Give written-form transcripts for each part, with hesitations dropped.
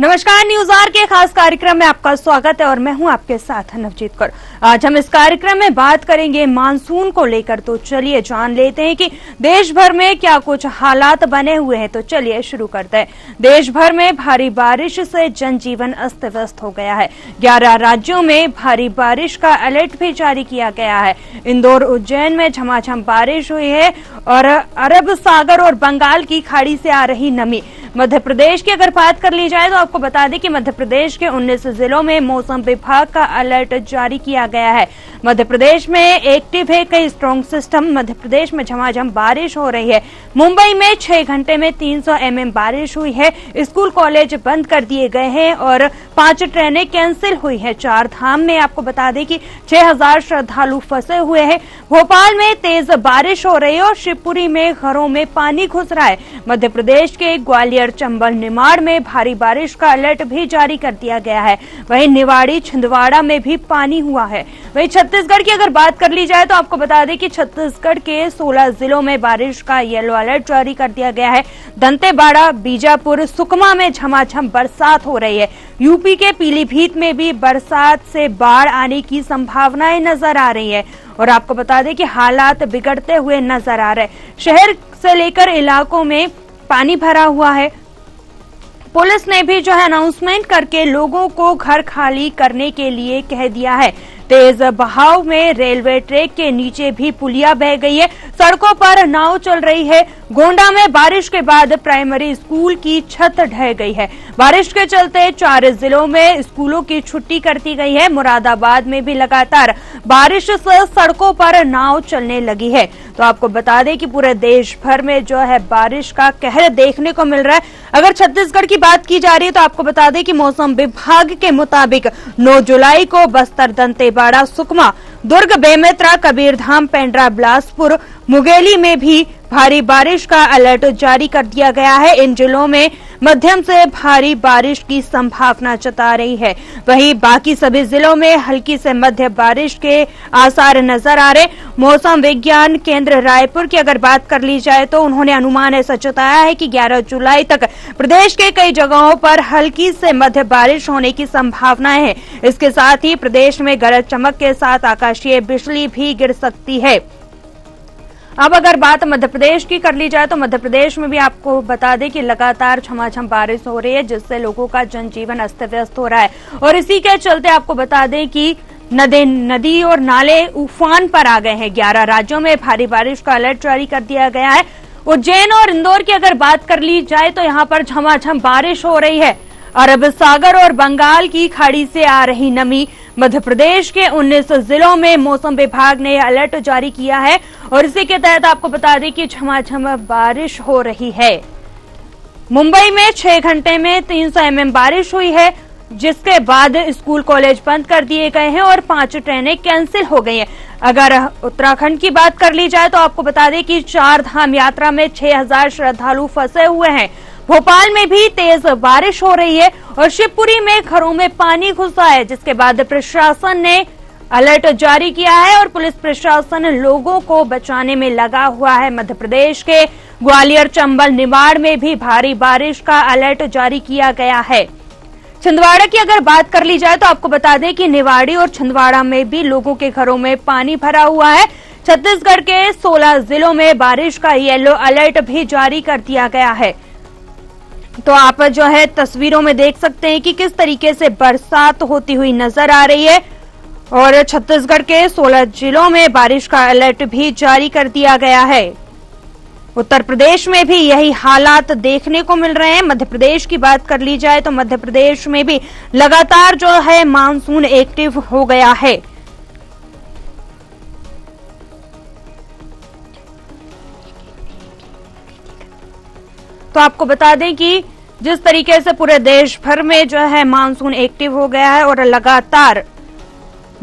नमस्कार, news are के खास कार्यक्रम में आपका स्वागत है और मैं हूं आपके साथ नवजीत कौर। आज हम इस कार्यक्रम में बात करेंगे मानसून को लेकर। तो चलिए जान लेते हैं कि देश भर में क्या कुछ हालात बने हुए हैं। तो चलिए शुरू करते हैं। देश भर में भारी बारिश से जनजीवन अस्त व्यस्त हो गया है। 11 राज्यों में भारी बारिश का अलर्ट भी जारी किया गया है। इंदौर, उज्जैन में झमाझम बारिश हुई है और अरब सागर और बंगाल की खाड़ी से आ रही नमी। मध्य प्रदेश की अगर बात कर ली जाए तो आपको बता दें कि मध्य प्रदेश के 19 जिलों में मौसम विभाग का अलर्ट जारी किया गया है। मध्य प्रदेश में एक्टिव है कई स्ट्रॉन्ग सिस्टम। मध्य प्रदेश में झमाझम बारिश हो रही है। मुंबई में 6 घंटे में 300 mm बारिश हुई है। स्कूल कॉलेज बंद कर दिए गए हैं और 5 ट्रेनें कैंसिल हुई है। 4 धाम में आपको बता दें कि 6000 श्रद्धालु फंसे हुए हैं। भोपाल में तेज बारिश हो रही है और शिवपुरी में घरों में पानी घुस रहा है। मध्य प्रदेश के ग्वालियर, चंबल, निमाड़ में भारी बारिश का अलर्ट भी जारी कर दिया गया है। वहीं निवाड़ी, छिंदवाड़ा में भी पानी हुआ है। वहीं छत्तीसगढ़ की अगर बात कर ली जाए तो आपको बता दें कि छत्तीसगढ़ के 16 जिलों में बारिश का येलो अलर्ट जारी कर दिया गया है। दंतेवाड़ा, बीजापुर, सुकमा में झमाझम बरसात हो रही है। यूपी के पीलीभीत में भी बरसात से बाढ़ आने की संभावनाएं नजर आ रही है और आपको बता दें कि हालात बिगड़ते हुए नजर आ रहे हैं। शहर से लेकर इलाकों में पानी भरा हुआ है। पुलिस ने भी जो है अनाउंसमेंट करके लोगों को घर खाली करने के लिए कह दिया है। तेज बहाव में रेलवे ट्रैक के नीचे भी पुलिया बह गई है। सड़कों पर नाव चल रही है। गोंडा में बारिश के बाद प्राइमरी स्कूल की छत ढह गई है। बारिश के चलते 4 जिलों में स्कूलों की छुट्टी कर दी गई है। मुरादाबाद में भी लगातार बारिश से सड़कों पर नाव चलने लगी है। तो आपको बता दें कि पूरे देश भर में जो है बारिश का कहर देखने को मिल रहा है। अगर छत्तीसगढ़ की बात की जा रही है तो आपको बता दें कि मौसम विभाग के मुताबिक 9 जुलाई को बस्तर, दंतेवाड़ा, सुकमा, दुर्ग, बेमेतरा, कबीरधाम, पेंड्रा, बिलासपुर, मुंगेली में भी भारी बारिश का अलर्ट जारी कर दिया गया है। इन जिलों में मध्यम से भारी बारिश की संभावना जता रही है। वहीं बाकी सभी जिलों में हल्की से मध्य बारिश के आसार नजर आ रहे। मौसम विज्ञान केंद्र रायपुर की अगर बात कर ली जाए तो उन्होंने अनुमान ऐसा जताया है कि 11 जुलाई तक प्रदेश के कई जगहों पर हल्की से मध्य बारिश होने की संभावनाएं है। इसके साथ ही प्रदेश में गरज चमक के साथ आकाशीय बिजली भी गिर सकती है। अब अगर बात मध्य प्रदेश की कर ली जाए तो मध्य प्रदेश में भी आपको बता दें कि लगातार झमाझम बारिश हो रही है, जिससे लोगों का जनजीवन अस्त व्यस्त हो रहा है। और इसी के चलते आपको बता दें कि नदी और नाले उफान पर आ गए हैं। 11 राज्यों में भारी बारिश का अलर्ट जारी कर दिया गया है। उज्जैन और इंदौर की अगर बात कर ली जाए तो यहाँ पर झमाझम बारिश हो रही है। अरब सागर और बंगाल की खाड़ी से आ रही नमी। मध्य प्रदेश के 19 जिलों में मौसम विभाग ने अलर्ट जारी किया है और इसी के तहत आपको बता दें कि झमाझम बारिश हो रही है। मुंबई में 6 घंटे में 300 mm बारिश हुई है, जिसके बाद स्कूल कॉलेज बंद कर दिए गए हैं और 5 ट्रेनें कैंसिल हो गई हैं। अगर उत्तराखंड की बात कर ली जाए तो आपको बता दें कि 4 धाम यात्रा में 6000 श्रद्धालु फंसे हुए हैं। भोपाल में भी तेज बारिश हो रही है और शिवपुरी में घरों में पानी घुसा है, जिसके बाद प्रशासन ने अलर्ट जारी किया है और पुलिस प्रशासन लोगों को बचाने में लगा हुआ है। मध्य प्रदेश के ग्वालियर, चंबल, निमाड़ में भी भारी बारिश का अलर्ट जारी किया गया है। छिंदवाड़ा की अगर बात कर ली जाए तो आपको बता दें कि निवाड़ी और छिंदवाड़ा में भी लोगों के घरों में पानी भरा हुआ है। छत्तीसगढ़ के 16 जिलों में बारिश का येलो अलर्ट भी जारी कर दिया गया है। तो आप जो है तस्वीरों में देख सकते हैं कि किस तरीके से बरसात होती हुई नजर आ रही है और छत्तीसगढ़ के 16 जिलों में बारिश का अलर्ट भी जारी कर दिया गया है। उत्तर प्रदेश में भी यही हालात देखने को मिल रहे हैं। मध्य प्रदेश की बात कर ली जाए तो मध्य प्रदेश में भी लगातार जो है मानसून एक्टिव हो गया है। तो आपको बता दें कि जिस तरीके से पूरे देश भर में जो है मानसून एक्टिव हो गया है और लगातार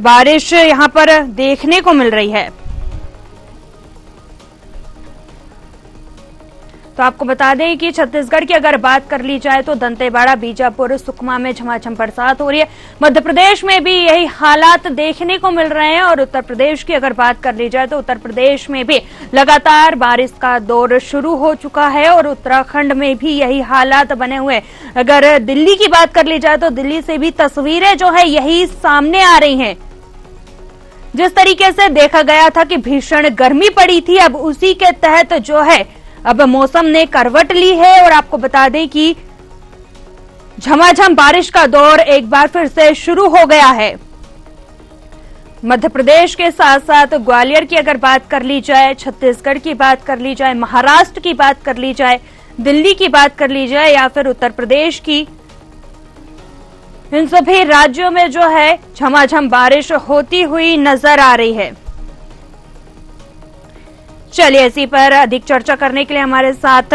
बारिश यहां पर देखने को मिल रही है। तो आपको बता दें कि छत्तीसगढ़ की अगर बात कर ली जाए तो दंतेवाड़ा, बीजापुर, सुकमा में झमाझम बरसात हो रही है। मध्य प्रदेश में भी यही हालात देखने को मिल रहे हैं और उत्तर प्रदेश की अगर बात कर ली जाए तो उत्तर प्रदेश में भी लगातार बारिश का दौर शुरू हो चुका है और उत्तराखंड में भी यही हालात बने हुए हैं। अगर दिल्ली की बात कर ली जाए तो दिल्ली से भी तस्वीरें जो है यही सामने आ रही हैं। जिस तरीके से देखा गया था कि भीषण गर्मी पड़ी थी, अब उसी के तहत जो है अब मौसम ने करवट ली है और आपको बता दें कि झमाझम बारिश का दौर एक बार फिर से शुरू हो गया है। मध्य प्रदेश के साथ साथ ग्वालियर की अगर बात कर ली जाए, छत्तीसगढ़ की बात कर ली जाए, महाराष्ट्र की बात कर ली जाए, दिल्ली की बात कर ली जाए या फिर उत्तर प्रदेश की, इन सभी राज्यों में जो है झमाझम बारिश होती हुई नजर आ रही है। चलिए इसी पर अधिक चर्चा करने के लिए हमारे साथ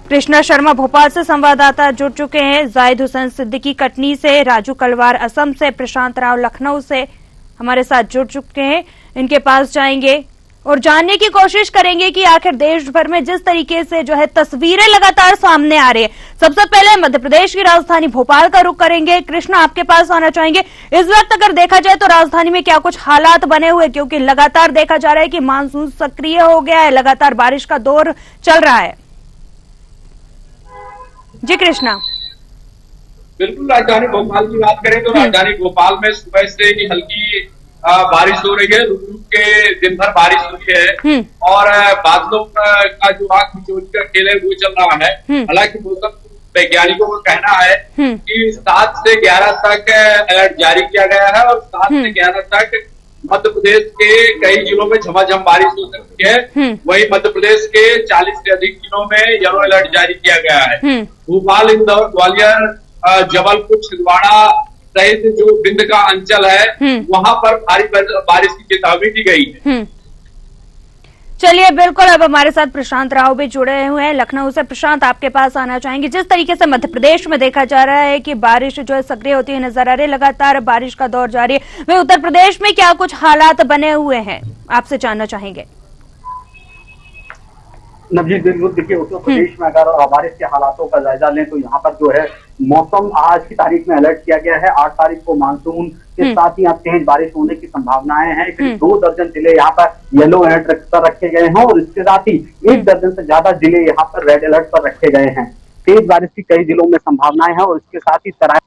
कृष्णा शर्मा भोपाल से संवाददाता जुड़ चुके हैं, जाहिद हुसैन सिद्दीकी कटनी से, राजू कलवार असम से, प्रशांत राव लखनऊ से हमारे साथ जुड़ चुके हैं। इनके पास जाएंगे और जानने की कोशिश करेंगे कि आखिर देश भर में जिस तरीके से जो है तस्वीरें लगातार सामने आ रही है। सबसे पहले मध्य प्रदेश की राजधानी भोपाल का रुख करेंगे। कृष्णा, आपके पास आना चाहेंगे, इस वक्त अगर देखा जाए तो राजधानी में क्या कुछ हालात बने हुए, क्योंकि लगातार देखा जा रहा है कि मानसून सक्रिय हो गया है, लगातार बारिश का दौर चल रहा है। जी कृष्णा। बिल्कुल, राजधानी भोपाल की बात करें तो राजधानी भोपाल में सुबह से ही हल्की बारिश हो रही है। रुक रुक के दिन भर बारिश हुई है और बादलों का जो आग मिचोली का खेल है वो चल रहा है। हालांकि मौसम वैज्ञानिकों का कहना है कि 7 से 11 तक अलर्ट जारी किया गया है और 7 से 11 तक मध्य प्रदेश के कई जिलों में झमाझम बारिश हो सकती है। वहीं मध्य प्रदेश के 40 से अधिक जिलों में येलो अलर्ट जारी किया गया है। भोपाल, इंदौर, ग्वालियर, जबलपुर, छिंदवाड़ा सहित जो बिंद का अंचल है वहां पर भारी बारिश की चेतावनी दी गई है। चलिए बिल्कुल, अब हमारे साथ प्रशांत राव भी जुड़े हुए हैं लखनऊ से। प्रशांत, आपके पास आना चाहेंगे, जिस तरीके से मध्य प्रदेश में देखा जा रहा है कि बारिश जो है सक्रिय होती हुई नजर आ रही है, लगातार बारिश का दौर जारी है, वह उत्तर प्रदेश में क्या कुछ हालात बने हुए हैं, आपसे जानना चाहेंगे। नवजीत, बिल्कुल देखिए, उत्तर प्रदेश में अगर बारिश के हालातों का जायजा लें तो यहाँ पर जो है मौसम आज की तारीख में अलर्ट किया गया है। 8 तारीख को मानसून के साथ ही यहाँ तेज बारिश होने की संभावनाएं हैं। करीब 2 दर्जन जिले यहाँ पर येलो अलर्ट पर रखे गए हैं और इसके साथ ही 1 दर्जन से ज्यादा जिले यहाँ पर रेड अलर्ट पर रखे गए हैं। तेज बारिश की कई जिलों में संभावनाएं हैं और इसके साथ ही तराई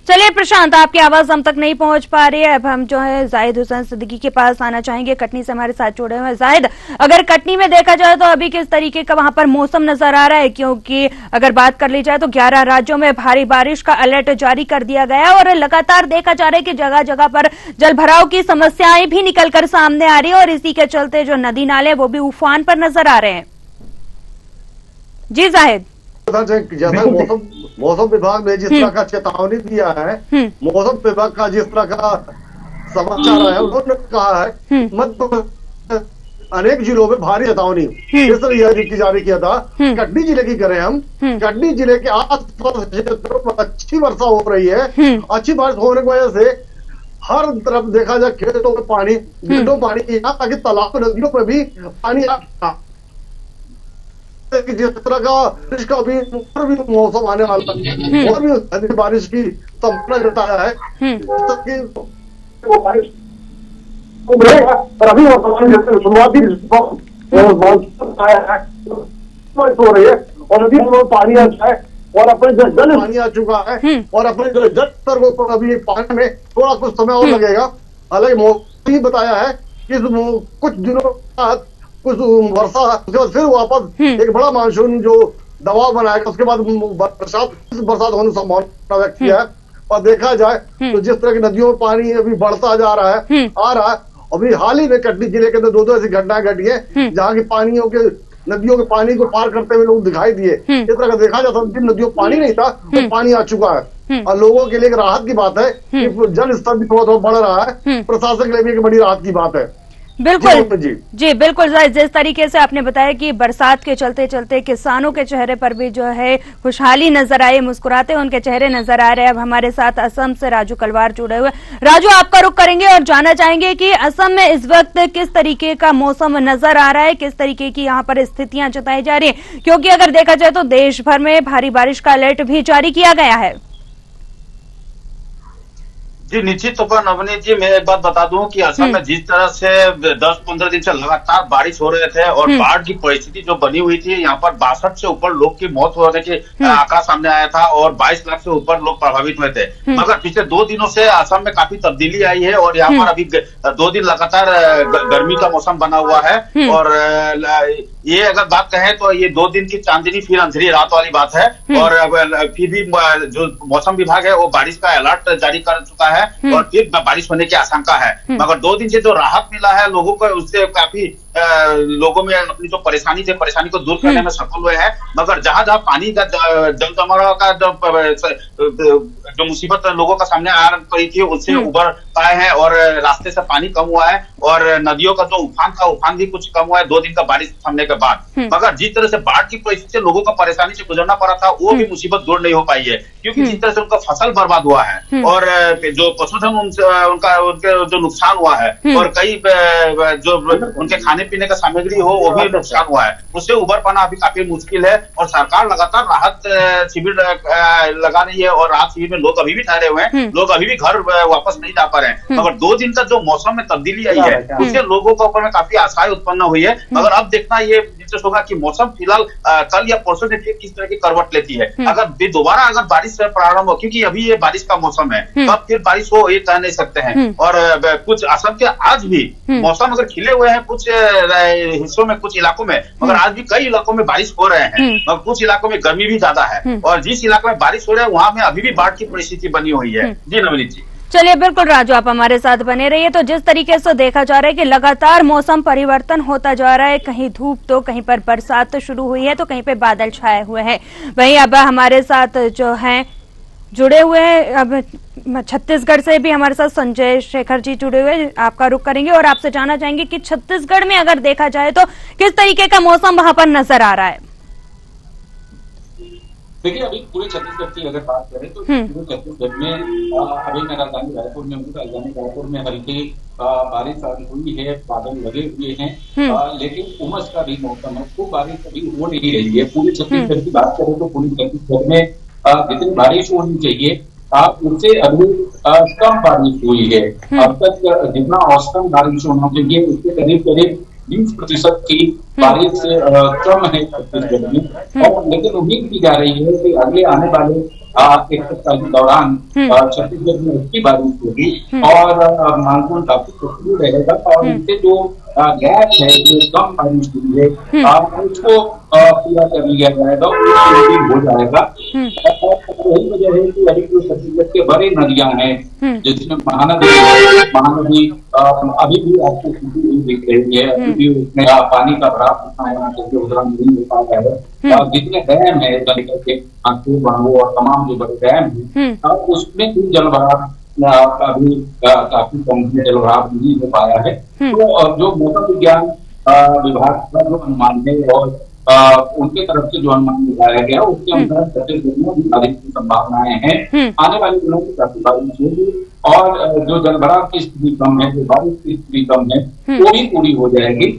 चलिए प्रशांत, आपकी आवाज हम तक नहीं पहुंच पा रही है। अब हम जो है जाहिद हुसैन सिद्दीकी के पास आना चाहेंगे, कटनी से हमारे साथ जुड़े हुए हैं। जाहिद, अगर कटनी में देखा जाए तो अभी किस तरीके का वहां पर मौसम नजर आ रहा है, क्योंकि अगर बात कर ली जाए तो 11 राज्यों में भारी बारिश का अलर्ट जारी कर दिया गया है और लगातार देखा जा रहा है कि जगह जगह पर जल भराव की समस्याएं भी निकलकर सामने आ रही है और इसी के चलते जो नदी नाले वो भी उफान पर नजर आ रहे हैं। जी जाहिद। जैसा मौसम विभाग ने जिस तरह का चेतावनी दिया है, मौसम विभाग का जिस तरह का समाचार है, उन्होंने कहा है मध्य अनेक जिलों में भारी चेतावनी इस तरह जारी किया था। कटनी जिले की करें हम, कटनी जिले के आसपास क्षेत्रों में अच्छी वर्षा हो रही है। अच्छी बारिश होने की वजह से हर तरफ देखा जाए खेतों में पानी, गड्ढों पानी, यहाँ ताकि तालाब नदियों में भी पानी जिस तरह का बारिश का भी मौसम आने वाला है और भी अधिक बारिश की संभावना जताया है। अभी शुरुआती हो रही है और अभी पानी आ है और अपने जो जल पानी आ चुका है और अपने जो जल स्तर को अभी पानी में थोड़ा कुछ समय और लगेगा। हालांकि मौसम बताया है कि कुछ दिनों बाद कुछ वर्षा, उसके बाद फिर वापस एक बड़ा मानसून जो दबाव बनाएगा, उसके बाद बरसात होने की संभावना व्यक्त किया है। और देखा जाए तो जिस तरह की नदियों में पानी अभी बढ़ता जा रहा है, आ रहा है, अभी हाल ही में कटनी जिले के अंदर 2 ऐसी घटनाएं घटी है जहाँ की नदियों के पानी को पार करते हुए लोग दिखाई दिए। इस तरह का देखा जाता है, नदियों में पानी नहीं था तो पानी आ चुका है और लोगों के लिए एक राहत की बात है कि जल स्तर भी थोड़ा थोड़ा बढ़ रहा है। प्रशासन के लिए भी एक बड़ी राहत की बात है। बिल्कुल जी बिल्कुल। जिस तरीके से आपने बताया कि बरसात के चलते चलते किसानों के चेहरे पर भी जो है खुशहाली नजर आई, मुस्कुराते उनके चेहरे नजर आ रहे हैं। अब हमारे साथ असम से राजू कलवार जुड़े हुए। राजू, आपका रुख करेंगे और जानना चाहेंगे कि असम में इस वक्त किस तरीके का मौसम नजर आ रहा है, किस तरीके की यहाँ पर स्थितियां जताई जा रही है, क्योंकि अगर देखा जाए तो देश भर में भारी बारिश का अलर्ट भी जारी किया गया है। जी निश्चित तौर पर नवनीत जी, मैं एक बात बता दूं कि असम में जिस तरह से 10-15 दिन से लगातार बारिश हो रहे थे और बाढ़ की परिस्थिति जो बनी हुई थी, यहाँ पर 62 से ऊपर लोग की मौत होने के आंकड़ा सामने आया था और 22 लाख से ऊपर लोग प्रभावित हुए थे। मगर पिछले 2 दिनों से असम में काफी तब्दीली आई है और यहाँ पर अभी 2 दिन लगातार गर्मी का मौसम बना हुआ है। और ये अगर बात कहें तो ये 2 दिन की चांदनी फिर अंधेरी रात वाली बात है। और फिर भी जो मौसम विभाग है वो बारिश का अलर्ट जारी कर चुका है और फिर बारिश होने की आशंका है। मगर 2 दिन से जो राहत मिला है लोगों को, उससे काफी लोगों में अपनी जो परेशानी थी, परेशानी को दूर करने में सफल हुए हैं। मगर जहां जहां पानी का जल जमाव का जो मुसीबत लोगों का सामने आ रही थी, उससे उबर पाए हैं और रास्ते से पानी कम हुआ है और नदियों का जो उफान था, उफान भी कुछ कम हुआ है 2 दिन का बारिश थमने के बाद। मगर जिस तरह से बाढ़ की परिस्थिति से लोगों को परेशानी से गुजरना पड़ा था, वो भी मुसीबत दूर नहीं हो पाई है, क्योंकि जिस तरह से उनका फसल बर्बाद हुआ है और जो पशुधन उनके जो नुकसान हुआ है और कई जो उनके खाने पीने का सामग्री हो वो भी नुकसान हुआ है, उससे उबर पाना अभी काफी मुश्किल है। और सरकार लगातार राहत शिविर लगा रही है और राहत शिविर में लोग अभी भी ठहरे हुए हैं, लोग अभी भी घर वापस नहीं जा पा रहे हैं। मगर 2 दिन का जो मौसम में तब्दीली आई है उससे लोगों के ऊपर में काफी आशाएं उत्पन्न हुई है। मगर अब देखना ये दिलचस्प होगा कि मौसम फिलहाल कल या परसों से किस तरह की करवट लेती है। अगर दोबारा अगर बारिश प्रारंभ हो, क्योंकि अभी ये बारिश का मौसम है, कब फिर बारिश हो ये कह नहीं सकते हैं। और कुछ असम के आज भी मौसम अगर खिले हुए हैं कुछ हिस्सों में, कुछ इलाकों में, मगर आज भी कई इलाकों में बारिश हो रहे हैं। मगर कुछ इलाकों में गर्मी भी ज्यादा है और जिस इलाके में बारिश हो रहा है वहां में अभी भी बाढ़ की परिस्थिति बनी हुई है। जी नवनीत जी। चलिए बिल्कुल राजू, आप हमारे साथ बने रहिए। तो जिस तरीके से देखा जा रहा है कि लगातार मौसम परिवर्तन होता जा रहा है, कहीं धूप तो कहीं पर बरसात तो शुरू हुई है तो कहीं पे बादल छाए हुए हैं। वहीं अब हमारे साथ जो हैं जुड़े हुए हैं, अब छत्तीसगढ़ से भी हमारे साथ संजय शेखर जी जुड़े हुए, आपका रुख करेंगे और आपसे जानना चाहेंगे कि छत्तीसगढ़ में अगर देखा जाए तो किस तरीके का मौसम वहां पर नजर आ रहा है। देखिए, अभी पूरे छत्तीसगढ़ की अगर बात करें तो पूरे छत्तीसगढ़ में अभी मैं राजधानी रायपुर में हूँ। राजधानी रायपुर में हल्की बारिश हुई है, बादल लगे हुए हैं, लेकिन उमस का भी मौसम है, खूब बारिश अभी हो नहीं रही है। पूरे छत्तीसगढ़ की बात करें तो पूरे छत्तीसगढ़ में जितनी बारिश होनी चाहिए उससे अभी कम बारिश हुई है। अब तक जितना औसतन बारिश होना चाहिए उसके करीब करीब 20% की बारिश कम है छत्तीसगढ़ में। और लेकिन उम्मीद की जा रही है कि अगले आने वाले एक सप्ताह के दौरान छत्तीसगढ़ में अच्छी बारिश होगी और मानसून काफी सक्रिय रहेगा और इनसे जो गैप है, जो कम बारिश हुई है उसको पूरा कर लिया जाएगा, हो जाएगा। यही वजह है कि अभी जो छत्तीसगढ़ के बड़े नदियां हैं जिसमें महानदी अभी भी आपको स्थिति नहीं दिख रही है, अभी भी उसमें पानी का भराव उतना नहीं हो पा रहा है। जितने डैम है के बांगो और तमाम जो बड़े डैम है उसमें भी जल भराव अभी काफी कम जल भराव नहीं हो पाया है। तो जो मौसम विज्ञान विभाग का जो अनुमान है और उनके तरफ से जो अनुमान लगाया गया उसके अनुसार छत्तीसगढ़ में बारिश की संभावनाएं हैं। आने वाले दिनों में काफी बारिश होगी और जो जलभराव की स्थिति कम है, जो बारिश की स्थिति कम है वो भी पूरी हो जाएगी।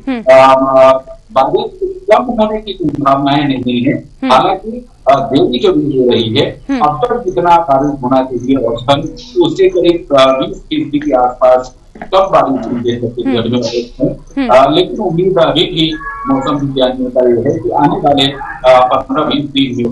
बारिश कम होने की संभावनाएं नहीं है, हालांकि देरी जो भी हो रही है, अब तक जितना बारिश होना चाहिए औसतन उससे करीब 20% के आसपास कम बारिश हुई है छत्तीसगढ़ में। लेकिन उम्मीद अभी भी मौसम विज्ञानियों का यह है कि आने वाले 15-20 दिन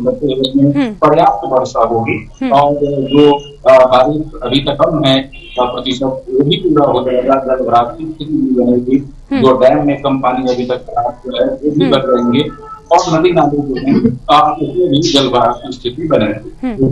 में पर्याप्त वर्षा होगी और जो बारिश अभी तक कम है प्रतिशत वो भी पूरा हो जाएगा। जलभराव की स्थिति भी बनेगी, जो डैम में कम पानी अभी तक खराब हुआ है वो भी बढ़ रहेंगे और नदी नाले जो है उसमें भी जलभराव की स्थिति बनेगी।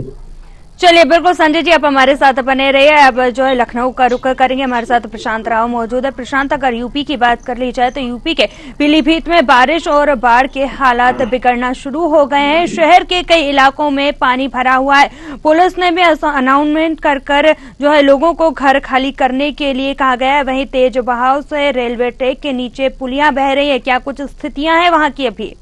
चलिए बिल्कुल संजय जी, आप हमारे साथ बने रहिए। अब जो है लखनऊ का रुख करेंगे, हमारे साथ प्रशांत राव मौजूद है। प्रशांत, अगर यूपी की बात कर ली जाए तो यूपी के पीलीभीत में बारिश और बाढ़ के हालात बिगड़ना शुरू हो गए हैं। शहर के कई इलाकों में पानी भरा हुआ है। पुलिस ने भी अनाउंसमेंट कर जो है लोगों को घर खाली करने के लिए कहा गया है। वहीं तेज बहाव से रेलवे ट्रैक के नीचे पुलियां बह रही है। क्या कुछ स्थितियां हैं वहां की अभी?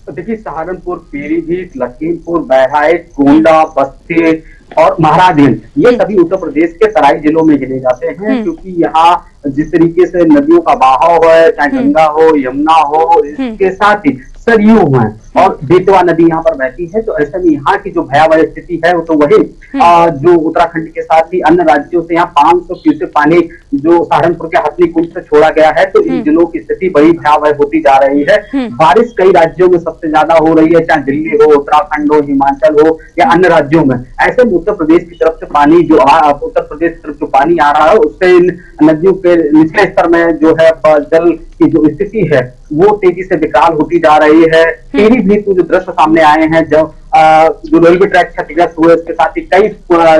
देखिए, सहारनपुर, पीलीभीत, लखीमपुर, बहराइच, गोंडा, बस्ती और महाराजगंज, ये सभी उत्तर प्रदेश के तराई जिलों में गिने जाते हैं, क्योंकि यहाँ जिस तरीके से नदियों का बहाव है, चाहे गंगा हो, यमुना हो, इसके साथ ही सरयू है और बेतवा नदी यहाँ पर बहती है। तो ऐसे में यहाँ की जो भयावह स्थिति है वो तो वही जो उत्तराखंड के साथ ही अन्य राज्यों से यहाँ 500 क्यूसेक पानी जो सहारनपुर के हथनी कुंड से छोड़ा गया है, तो इन जिलों की स्थिति बड़ी भयावह होती जा रही है। बारिश कई राज्यों में सबसे ज्यादा हो रही है, चाहे दिल्ली हो, उत्तराखंड हो, हिमाचल हो या अन्य राज्यों में। ऐसे में उत्तर प्रदेश की तरफ से पानी जो उत्तर प्रदेश की तरफ जो पानी आ रहा है, उससे इन नदियों के निचले स्तर में जो है जल की जो स्थिति है वो तेजी से विकराल होती जा रही है। पीलीभीत में जो दृश्य सामने आए हैं, जो रेलवे ट्रैक क्षतिग्रस्त हुए, इसके साथ ही कई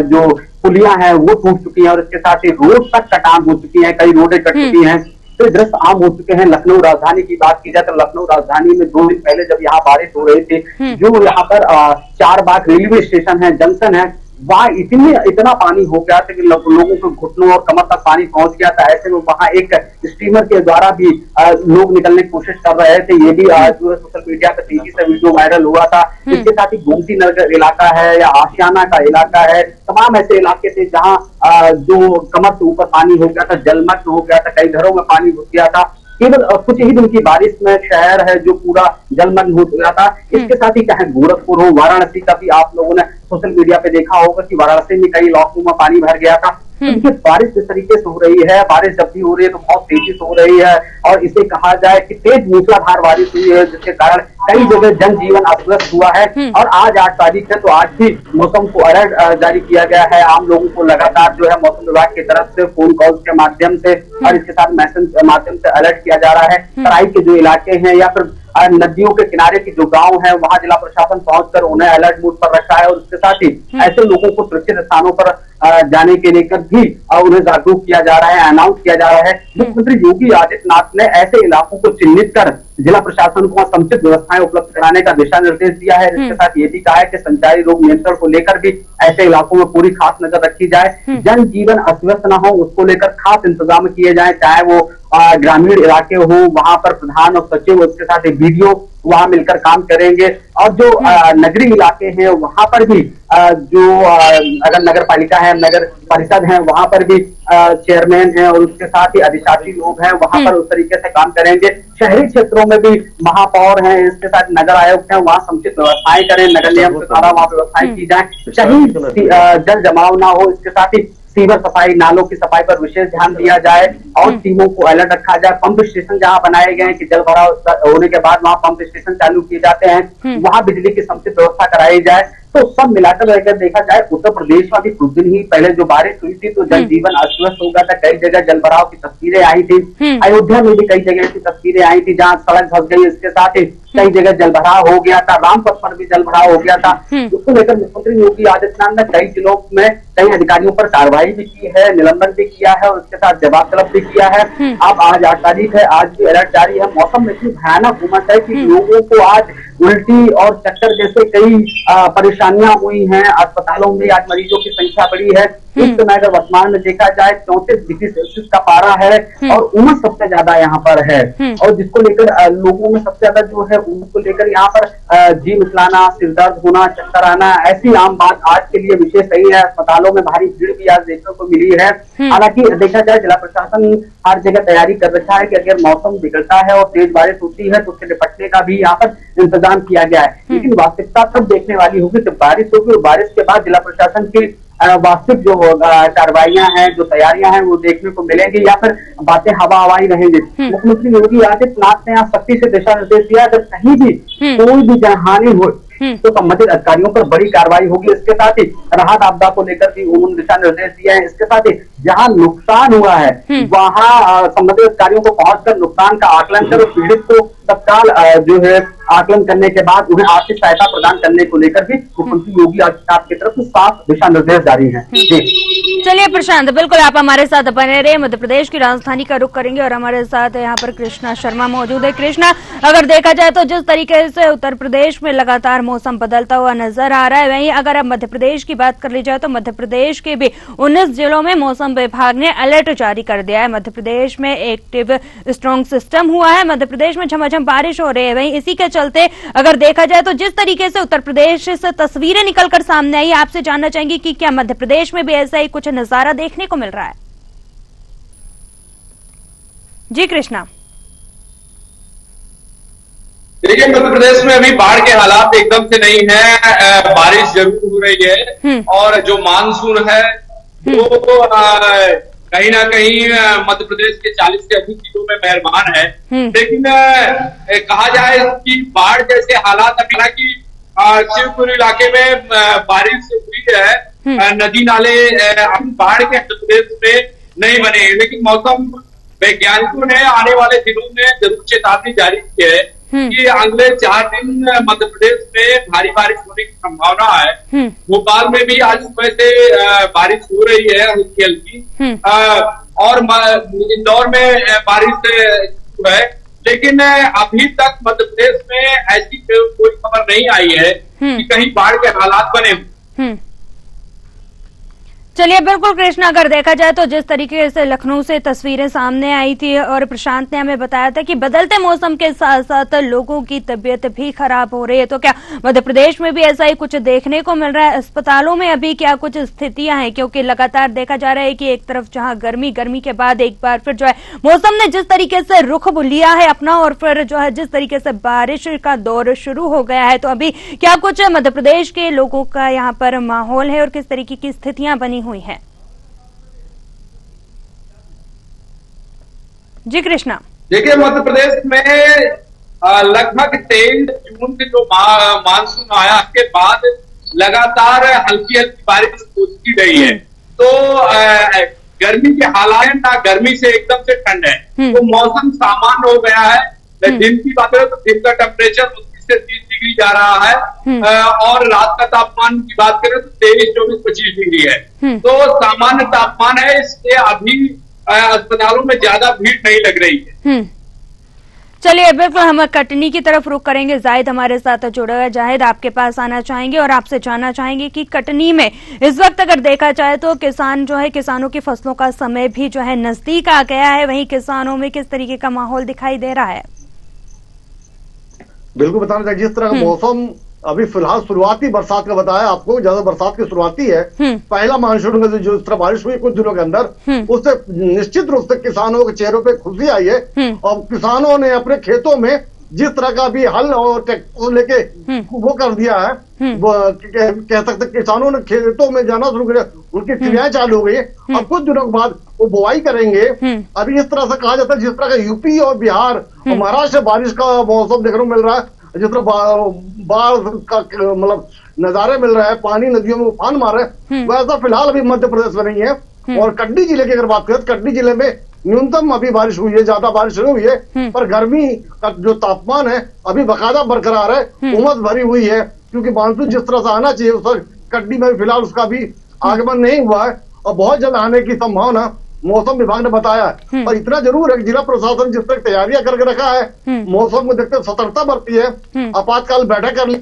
जो पुलियां हैं वो टूट चुकी हैं और इसके साथ ही रोड तक कटान हो चुकी है, कई रोडें कट चुकी हैं। तो दृश्य आम हो चुके हैं। लखनऊ राजधानी की बात की जाए तो लखनऊ राजधानी में 2 दिन पहले जब यहाँ बारिश हो रही थी, जो यहाँ पर 4 बाग रेलवे स्टेशन है, जंक्शन है, वहां इतना पानी हो गया था कि लोगों को घुटनों और कमर तक पानी पहुंच गया था। ऐसे में वहां एक स्टीमर के द्वारा भी लोग निकलने की कोशिश कर रहे थे। ये भी जो है सोशल मीडिया पर तेजी से वीडियो वायरल हुआ था। इसके साथ ही गोमती नगर इलाका है या आशियाना का इलाका है, तमाम ऐसे इलाके थे जहाँ जो कमर से ऊपर पानी हो गया था, जलमग्न हो गया था, कई घरों में पानी घुस गया था। केवल कुछ ही दिन की बारिश में शहर है जो पूरा जलमग्न हो गया था। इसके साथ ही चाहे गोरखपुर हो, वाराणसी का भी आप लोगों ने सोशल मीडिया पे देखा होगा कि वाराणसी में कई इलाकों में पानी भर गया था। देखिए, बारिश जिस तरीके से हो रही है, बारिश जब भी हो रही है तो बहुत तेजी से हो रही है और इसे कहा जाए कि तेज मूसलाधार बारिश हुई है, जिसके कारण कई जगह जनजीवन अस्त व्यस्त हुआ है। और आज 8 तारीख है, तो आज भी मौसम को अलर्ट जारी किया गया है। आम लोगों को लगातार जो है मौसम विभाग की तरफ से फोन कॉल्स के माध्यम से और इसके साथ मैसेज के माध्यम से अलर्ट किया जा रहा है। तराई के जो इलाके हैं या फिर नदियों के किनारे के जो गांव है, वहां जिला प्रशासन पहुंचकर उन्हें अलर्ट मोड पर रखा है और इसके साथ ही ऐसे लोगों को सुरक्षित स्थानों पर जाने के लेकर भी उन्हें जागरूक किया जा रहा है, अनाउंस किया जा रहा है। मुख्यमंत्री योगी आदित्यनाथ ने ऐसे इलाकों को चिन्हित कर जिला प्रशासन को समुचित व्यवस्थाएं उपलब्ध कराने का दिशा निर्देश दिया है। इसके साथ ये भी कहा है कि संचारी रोग नियंत्रण को लेकर भी ऐसे इलाकों में पूरी खास नजर रखी जाए। जनजीवन अस्त व्यस्त न हो, उसको लेकर खास इंतजाम किए जाए, चाहे वो ग्रामीण इलाके हो, वहां पर प्रधान और सचिव उसके साथ एक वीडियो वहां मिलकर काम करेंगे। और जो नगरीय इलाके हैं वहां पर भी जो अगर नगर पालिका है, नगर परिषद है, वहां पर भी चेयरमैन है और उसके साथ ही अधिशासी लोग हैं, वहां पर उस तरीके से काम करेंगे। शहरी क्षेत्रों में भी महापौर हैं, इसके साथ नगर आयुक्त हैं, वहां समुचित व्यवस्थाएं करें, नगर निगम के द्वारा वहां व्यवस्थाएं की जाए, कहीं जल जमाव ना हो। इसके साथ ही सीवर सफाई, नालों की सफाई पर विशेष ध्यान दिया जाए और टीमों को अलर्ट रखा जाए। पंप स्टेशन जहां बनाए गए हैं कि जल भराव होने के बाद वहां पंप स्टेशन चालू किए जाते हैं, वहां बिजली की समुचित व्यवस्था कराई जाए। तो सब मिलाकर अगर देखा जाए, उत्तर प्रदेश में भी कुछ दिन ही पहले जो बारिश हुई थी तो जनजीवन अस्त व्यस्त हो गया था। कई जगह जल भराव की तस्वीरें आई थी। अयोध्या में भी कई जगह की तस्वीरें आई थी जहां सड़क धंस गई। इसके साथ ही कई जगह जल भराव हो गया था, रामपथ पर भी जल भराव हो गया था। इसको लेकर मुख्यमंत्री योगी आदित्यनाथ ने कई जिलों में कई अधिकारियों पर कार्रवाई भी की है, निलंबन भी किया है और उसके साथ जवाब तलब भी किया है। अब आज 8 तारीख है, आज भी अलर्ट जारी है। मौसम में इतनी भयानक उमस है कि लोगों को आज उल्टी और चक्कर जैसे कई परेशानियां हुई हैं। अस्पतालों में आज मरीजों की संख्या बढ़ी है। इस समय अगर वर्तमान में देखा जाए 34 डिग्री सेल्सियस का पारा है और उमस सबसे ज्यादा यहाँ पर है। और जिसको लेकर लोगों में सबसे ज्यादा जो है उनको लेकर यहाँ पर जी मिचलाना, सिरदर्द होना, चक्कर आना, ऐसी आम बात आज के लिए विशेष रही है। अस्पतालों में भारी भीड़ भी आज देखने को मिली है। हालांकि देखा जाए, जिला प्रशासन हर जगह तैयारी कर रखा है कि अगर मौसम बिगड़ता है और तेज बारिश होती है तो उससे निपटने का भी यहाँ पर इंतजाम किया गया है। लेकिन वास्तविकता तब देखने वाली होगी जब बारिश होगी और बारिश के बाद जिला प्रशासन की वास्तविक जो कार्रवाइयां हैं, जो तैयारियां हैं, वो देखने को मिलेंगी या फिर बातें हवाई रहेंगी। मुख्यमंत्री योगी आदित्यनाथ ने यहाँ सख्ती से दिशा निर्देश दिया, अगर कहीं भी कोई भी जनहानि हो तो संबंधित अधिकारियों पर बड़ी कार्रवाई होगी। इसके साथ ही राहत आपदा को लेकर भी उन्होंने दिशा निर्देश दिए हैं। इसके साथ ही जहां नुकसान हुआ है वहां संबंधित अधिकारियों को पहुंचकर नुकसान का आकलन कर पीड़ित को तत्काल जो है आकलन करने के बाद उन्हें आर्थिक सहायता प्रदान करने को लेकर भी मुख्यमंत्री योगी आदित्यनाथ की तरफ से साफ दिशा निर्देश जारी हैं। जी चलिए प्रशांत, बिल्कुल आप हमारे साथ बने रहे। मध्य प्रदेश की राजधानी का रुख करेंगे और हमारे साथ यहाँ पर कृष्णा शर्मा मौजूद है। कृष्णा, अगर देखा जाए तो जिस तरीके से उत्तर प्रदेश में लगातार मौसम बदलता हुआ नजर आ रहा है, वहीं अगर अब मध्य प्रदेश की बात कर ली जाए तो मध्य प्रदेश के भी 19 जिलों में मौसम विभाग ने अलर्ट जारी कर दिया है। मध्य प्रदेश में एक्टिव स्ट्रॉन्ग सिस्टम हुआ है, मध्य प्रदेश में झमाझम बारिश हो रही है। वहीं इसी के चलते अगर देखा जाए तो जिस तरीके से उत्तर प्रदेश से तस्वीरें निकलकर सामने आई, आपसे जानना चाहेंगे कि क्या मध्य प्रदेश में भी ऐसा ही कुछ नजारा देखने को मिल रहा है? जी कृष्णा। देखिए, मध्य प्रदेश में अभी बाढ़ के हालात एकदम से नहीं है, बारिश जरूर हो रही है और जो मानसून है वो कहीं ना कहीं मध्य प्रदेश के 40 से अधिक जिलों में मेहरबान है। लेकिन कहा जाए कि बाढ़ जैसे हालात अभी हालांकि शिवपुरी इलाके में बारिश हुई है, नदी नाले बाढ़ के मध्य प्रदेश में नहीं बने, लेकिन मौसम वैज्ञानिकों ने आने वाले दिनों में जरूर चेतावनी जारी की है कि अगले 4 दिन मध्य प्रदेश में भारी बारिश होने की संभावना है। भोपाल में भी आज सुबह से बारिश हो रही है हल्की हल्की, और इंदौर में बारिश है, लेकिन अभी तक मध्य प्रदेश में ऐसी कोई खबर नहीं आई है कि कहीं बाढ़ के हालात बने। चलिए बिल्कुल कृष्णा, अगर देखा जाए तो जिस तरीके से लखनऊ से तस्वीरें सामने आई थी और प्रशांत ने हमें बताया था कि बदलते मौसम के साथ साथ लोगों की तबीयत भी खराब हो रही है, तो क्या मध्य प्रदेश में भी ऐसा ही कुछ देखने को मिल रहा है? अस्पतालों में अभी क्या कुछ स्थितियां हैं? क्योंकि लगातार देखा जा रहा है कि एक तरफ जहां गर्मी के बाद एक बार फिर जो है मौसम ने जिस तरीके से रुख लिया है अपना, और फिर जो है जिस तरीके से बारिश का दौर शुरू हो गया है, तो अभी क्या कुछ मध्य प्रदेश के लोगों का यहाँ पर माहौल है और किस तरीके की स्थितियां बनी हुई है? जी कृष्णा। देखिए, मध्य प्रदेश में लगभग 23 जून से जो मानसून आया के बाद लगातार हल्की हल्की बारिश होती रही है, तो गर्मी के हालात ना गर्मी से एकदम से ठंड है, तो मौसम सामान्य हो गया है। दिन की बात करें तो दिन का टेम्परेचर 29 से 30 डिग्री जा रहा है, और रात का तापमान की बात करें तो 23, 24, 25 डिग्री है, तो सामान्य तापमान है। इसलिए अभी अस्पतालों में ज्यादा भीड़ नहीं लग रही है। चलिए बिल्कुल हम कटनी की तरफ रुख करेंगे। जाहिद हमारे साथ जुड़े हुए। जाहिद, आपके पास आना चाहेंगे और आपसे जानना चाहेंगे कि कटनी में इस वक्त अगर देखा जाए तो किसान जो है, किसानों की फसलों का समय भी जो है नजदीक आ गया है, वहीं किसानों में किस तरीके का माहौल दिखाई दे रहा है? बिल्कुल बताना चाहिए, जिस तरह का मौसम अभी फिलहाल शुरुआती बरसात का बताया आपको, ज्यादा बरसात की शुरुआती है, पहला मानसून में जो इस तरह बारिश हुई कुछ दिनों के अंदर, उससे निश्चित रूप से किसानों के चेहरों पे खुशी आई है, और किसानों ने अपने खेतों में जिस तरह का भी हल और ट्रैक्टर लेके वो कर दिया है, कह सकते किसानों ने खेतों में जाना शुरू किया, उनकी क्रियाएं चालू हो गई है। अब कुछ दिनों के बाद वो बुआई करेंगे। अभी इस तरह से कहा जाता है जिस तरह का यूपी और बिहार और महाराष्ट्र से बारिश का मौसम देखने को मिल रहा है, जिस तरह बाढ़ का मतलब नजारे मिल रहा है, पानी नदियों में उफान मार रहा है, वैसा फिलहाल अभी मध्य प्रदेश में नहीं है। और कटनी जिले की अगर बात करें, कटनी जिले में न्यूनतम अभी बारिश हुई है, ज्यादा बारिश नहीं हुई है, पर गर्मी का जो तापमान है अभी बकायदा बरकरार है, उमस भरी हुई है, क्योंकि मानसून जिस तरह से आना चाहिए उस कटनी में फिलहाल उसका भी आगमन नहीं हुआ है, और बहुत जल्द आने की संभावना मौसम विभाग ने बताया है। और इतना जरूर है, जिला प्रशासन जिस तरह तैयारियां करके रखा है, मौसम को देखते सतर्कता बरती है, आपातकाल बैठक कर ली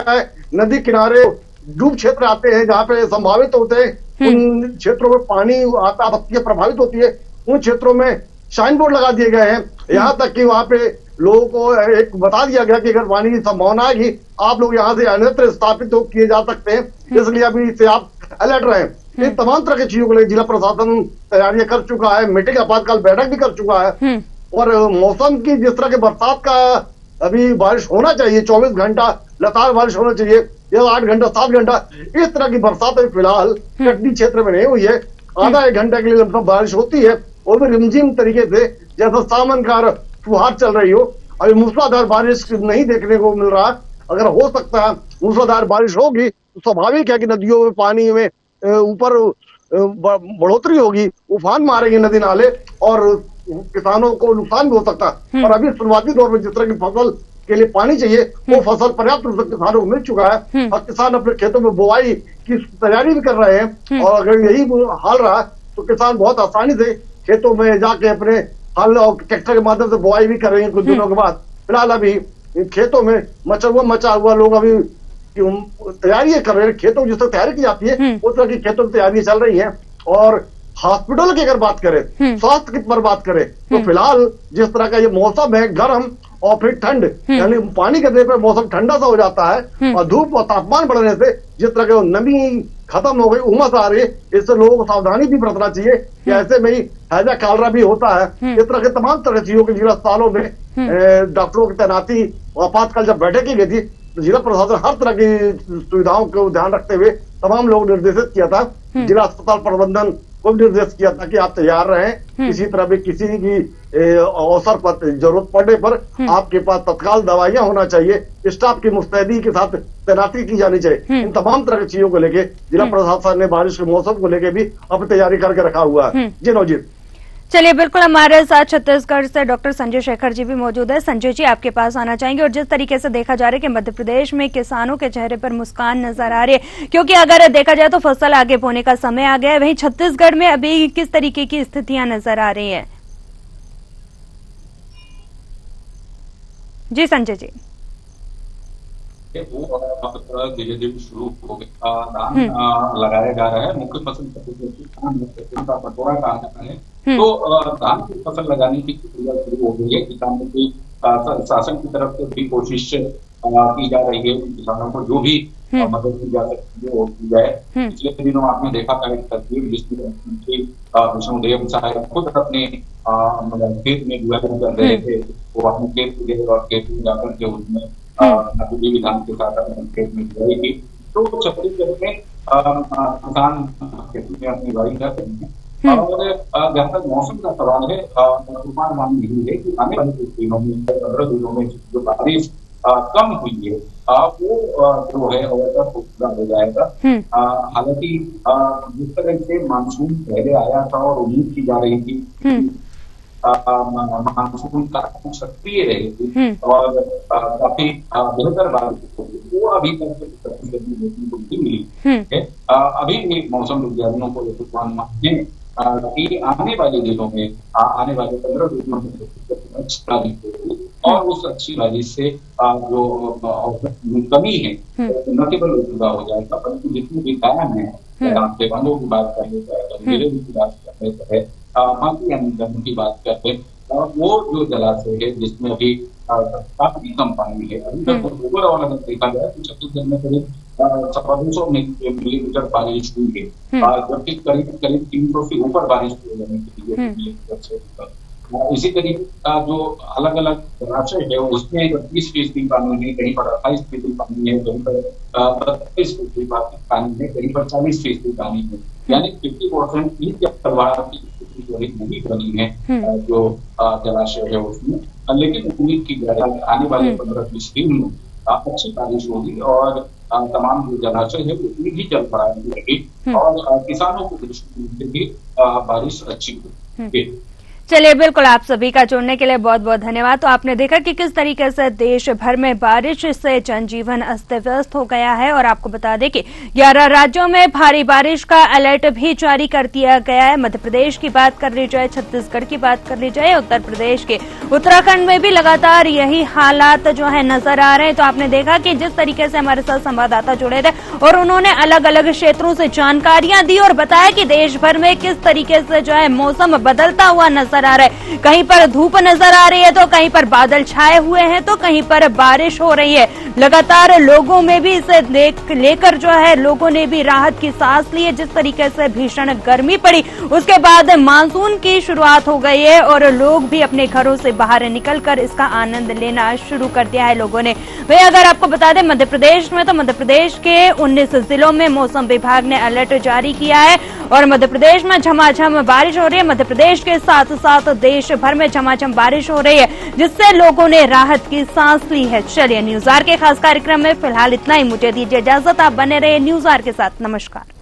है, नदी किनारे डूब क्षेत्र आते हैं जहाँ पे संभावित होते हैं, उन क्षेत्रों में पानी आता आपत्तियां प्रभावित होती है, उन क्षेत्रों में साइन बोर्ड लगा दिए गए हैं, यहाँ तक कि वहाँ पे लोगों को एक बता दिया गया कि अगर पानी की संभावना आएगी आप लोग यहाँ से अन्यत्र स्थापित किए जा सकते हैं, इसलिए अभी से आप अलर्ट रहे। इन तमाम तरह की चीजों के लिए जिला प्रशासन तैयारियां कर चुका है, मीटिंग आपातकाल बैठक भी कर चुका है, और मौसम की जिस तरह के बरसात का अभी बारिश होना चाहिए, 24 घंटा लगातार बारिश होना चाहिए, या 8 घंटा 7 घंटा, इस तरह की बरसात अभी फिलहाल कटनी क्षेत्र में नहीं हुई है। आधा 1 घंटे के लिए बारिश होती है, वो भी रिमझिम तरीके से, जैसा सावन का फुहार चल रही हो। अभी मूसलाधार बारिश नहीं देखने को मिल रहा, अगर हो सकता है मूसलाधार बारिश होगी तो स्वाभाविक है कि नदियों में पानी में ऊपर बढ़ोतरी होगी, उफान मारेंगे नदी नाले और किसानों को नुकसान भी हो सकता है। और अभी शुरुआती दौर में जिस तरह की फसल के लिए पानी चाहिए वो फसल पर्याप्त रूप से किसानों को मिल चुका है और किसान अपने खेतों में बुआई की तैयारी भी कर रहे हैं। और अगर यही हाल रहा तो किसान बहुत आसानी से खेतों में जाके अपने हल और ट्रैक्टर के माध्यम से बुआई भी कर रहे हैं कुछ दिनों के बाद। फिलहाल अभी खेतों में मचा हुआ लोग अभी तैयारी कर रहे हैं। खेतों की जिस तरह तैयारी की जाती है उस तरह की खेतों की तैयारी चल रही है। और हॉस्पिटल की अगर बात करें, स्वास्थ्य की पर बात करें तो फिलहाल जिस तरह का ये मौसम है गर्म और फिर ठंड, यानी पानी गिरने पर मौसम ठंडा सा हो जाता है और धूप और तापमान बढ़ने से जिस तरह की नमी खत्म हो गई, उमस आ रही है, इससे लोगों को सावधानी भी बरतना चाहिए कि ऐसे में ही हैजा कालरा भी होता है। इस तरह के तमाम तरह चीजों के जिला अस्पतालों में डॉक्टरों की तैनाती आपातकाल जब बैठक की गई थी तो जिला प्रशासन हर तरह की सुविधाओं को ध्यान रखते हुए तमाम लोग निर्देशित किया था। जिला अस्पताल प्रबंधन को भी निर्देश किया था कि आप तैयार रहें, किसी तरह भी किसी की अवसर पर जरूरत पड़ने पर आपके पास तत्काल दवाइयां होना चाहिए, स्टाफ की मुस्तैदी के साथ तैनाती की जानी चाहिए। इन तमाम तरह की चीजों को लेके जिला प्रशासन ने बारिश के मौसम को लेके भी अपनी तैयारी करके रखा हुआ है। जी नवजीत। चलिए, बिल्कुल हमारे साथ छत्तीसगढ़ से डॉक्टर संजय शेखर जी भी मौजूद है। संजय जी, आपके पास आना चाहेंगे। और जिस तरीके से देखा जा रहा है कि मध्य प्रदेश में किसानों के चेहरे पर मुस्कान नजर आ रही है, क्योंकि अगर देखा जाए तो फसल आगे बोने का समय आ गया है, वहीं छत्तीसगढ़ में अभी किस तरीके की स्थितियां नजर आ रही है? जी संजय जी। वो धीरे धीरे शुरू हो गया, धान लगाया जा रहा है। मुख्य फसल का पटोरा कहा जाता है, तो धान की फसल लगाने की प्रक्रिया शुरू हो गई है। किसानों की शासन की तरफ से भी कोशिश की जा रही है, किसानों को जो भी मदद की जा सकती है वो की जाए। पिछले दिनों आपने देखा था एक तस्वीर जिसमें मुख्यमंत्री विष्णुदेव साहब खुद अपने खेत में बुआई कर रहे थे। वो अपने खेत गए और खेत में जाकर के उसमें नकली विधान के साथ खेत में बुआई की। तो छत्तीसगढ़ में किसान खेती में अपनी बुआई कर रहे हैं। और जहाँ तक मौसम का सवाल है, पूर्वानुमान यही है कि आने वाले कुछ दिनों में 15 दिनों में जो बारिश कम हुई है वो जो है और पूरा हो जाएगा। हालांकि जिस तरह से मानसून पहले आया था और उम्मीद की जा रही थी मानसून काफी सक्रिय रहेगी और काफी बेहतर बारिश होगी, वो अभी तक देखने को नहीं मिली है। अभी भी मौसम विज्ञानियों को पूर्वानुमान है कि आने वाले दिनों में, आने वाले 15 दिनों में अच्छी बारिश होगी और उस अच्छी बारिश से जो कमी है न केवल पूरा हो जाएगा, परंतु जितने भी कायम है, बेबंदों की बात कर ले चाहे की बात कर ले चाहे बाकी अन्य की बात करते हैं, वो जो जलाशय है जिसमें अभी काफी कम पानी है। अभी तक ओवरऑल अगर देखा जाए तो छत्तीसगढ़ में करीब 250 मिलीमीटर बारिश हुई है, जबकि करीब 300 से ऊपर बारिश होने के लिए। इसी तरीके जो अलग अलग जलाशय है उसमें 30% पानी है, कहीं पर 28% पानी है, कहीं पर 32% पानी है, कहीं पर 40% पानी है, यानी 50% की नहीं बनी है जो जलाशय है उसमें। लेकिन उम्मीद की जाए आने वाले 15-20 दिन में अच्छी बारिश होगी और तमाम जो जलाशय है उतनी ही जल भराने लगेगी और किसानों को दृष्टि से भी बारिश अच्छी होगी। चलिए, बिल्कुल आप सभी का जुड़ने के लिए बहुत बहुत धन्यवाद। तो आपने देखा कि किस तरीके से देश भर में बारिश से जनजीवन अस्त व्यस्त हो गया है और आपको बता दें कि 11 राज्यों में भारी बारिश का अलर्ट भी जारी कर दिया गया है। मध्य प्रदेश की बात कर ली जाए, छत्तीसगढ़ की बात कर ली जाए, उत्तर प्रदेश के उत्तराखंड में भी लगातार यही हालात जो है नजर आ रहे हैं। तो आपने देखा कि जिस तरीके से हमारे साथ संवाददाता जुड़े थे और उन्होंने अलग अलग क्षेत्रों से जानकारियां दी और बताया कि देश भर में किस तरीके से जो है मौसम बदलता हुआ नजर आ रहा है। कहीं पर धूप नजर आ रही है तो कहीं पर बादल छाए हुए हैं तो कहीं पर बारिश हो रही है। लगातार लोगों में भी इसे लेकर जो है लोगों ने भी राहत की सांस ली है। जिस तरीके से भीषण गर्मी पड़ी उसके बाद मानसून की शुरुआत हो गई है और लोग भी अपने घरों से बाहर निकलकर इसका आनंद लेना शुरू कर दिया है लोगों ने। वही अगर आपको बता दें मध्य प्रदेश में, तो मध्य प्रदेश के 19 जिलों में मौसम विभाग ने अलर्ट जारी किया है और मध्य प्रदेश में झमाझम बारिश हो रही है। मध्य प्रदेश के साथ साथ देश भर में झमाझम बारिश हो रही है, जिससे लोगों ने राहत की सांस ली है। चलिए न्यूज आवर के खास कार्यक्रम में फिलहाल इतना ही। मुझे दीजिए इजाजत, आप बने रहे न्यूज आवर के साथ। नमस्कार।